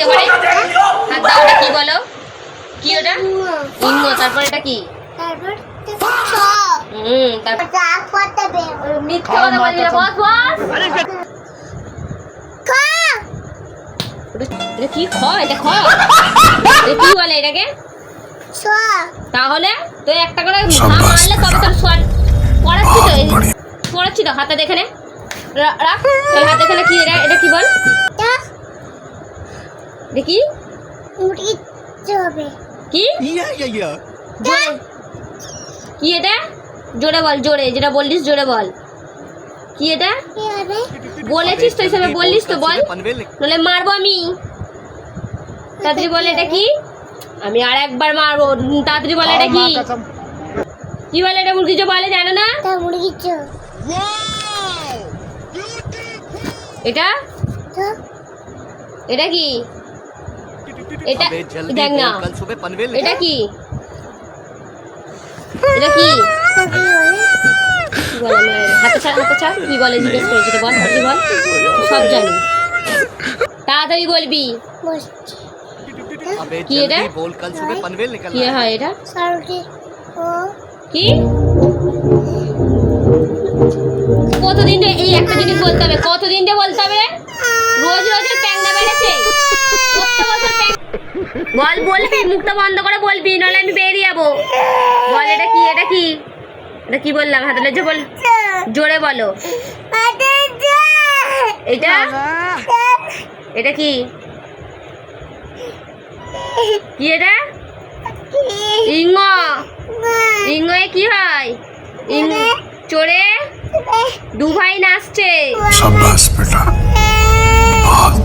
দিতে পারে? হাত দাও, ওটা কি বলো? কি ওটা? ইঙ্গ। তারপর এটা কি? তারপর মিথ্যা কথা বলবি না। বস বস। এটা কি খ? এটা খ? এটা কি বলে এটাকে? তাহলে তো একটা করে মারলে তবে তোর স্বর পড়াচ্ছি তো, পড়াচ্ছি তো। হাতে দেখে নে, রাখ তোর হাতে দেখে নে। কি এটা? এটা কি বল? দেখি কি কি এটা? জোরে বল, জোরে। যেটা বললিস জোরে বল। কি এটা বলেছিস তো, হিসাবে বললিস তো, বল, নলে মারবো আমি। তাড়াতাড়ি বল এটা কি? আমি আর একবার মারবো। তাড়াতাড়ি বল এটা কি? কি বলে এটা? মুরগি চো বলে, জানো না? এটা এটা কি? এটা দেখ না। এটা কি? এটা কি বলে? হাতে ছাড়, হাতে ছাড়। কি বলে জিজ্ঞেস করেছি তো, বল। কি বল? সব জানি। তাড়াতাড়ি বলবি। কি এটা? কি হয় এটা? কি? কতদিন এই একটা জিনিস বলতে হবে? কতদিন দিয়ে বলতে হবে? রোজ রোজের প্যাংনা বেড়েছে। বল, বলবি, মুখটা বন্ধ করে বলবি, নাহলে আমি বেরিয়ে যাবো। বল এটা কি? এটা কি? এটা কি বললাম? হাতে লেজে বল, জোরে বলো। এটা এটা কি? কি এটা? ইঙ্গ। ইঙ্গ এ কি হয়? ইঙ্গ চোরে দু ভাই নাচছে।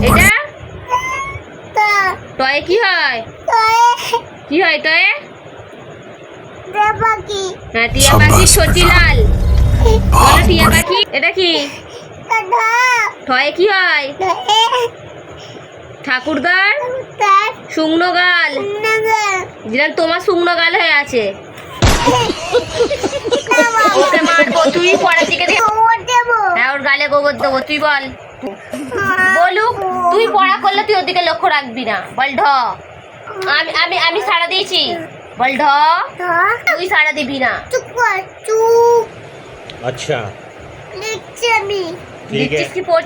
এটা টয়ে কি হয়? কি হয় টয়ে? হ্যাঁ, টিয়া পাখি সচিলাল। বলো টিয়া পাখি। এটা কি? টয়ে কি হয়? ঠাকুরগার শুকনো গাল। যেটা তোমার শুকনো গাল হয়ে আছে। ওকে মারবো। তুই পরের দিকে হ্যাঁ, ওর গালে গোবর দেবো। তুই বল। বলুক, তুই পড়া করলে তুই ওদিকে লক্ষ্য রাখবি না। বল ঢ। আমি আমি আমি সাড়া দিয়েছি। বল ঢ। তুই সাড়া দিবি না। अच्छा আমি ठीक है। কি পড়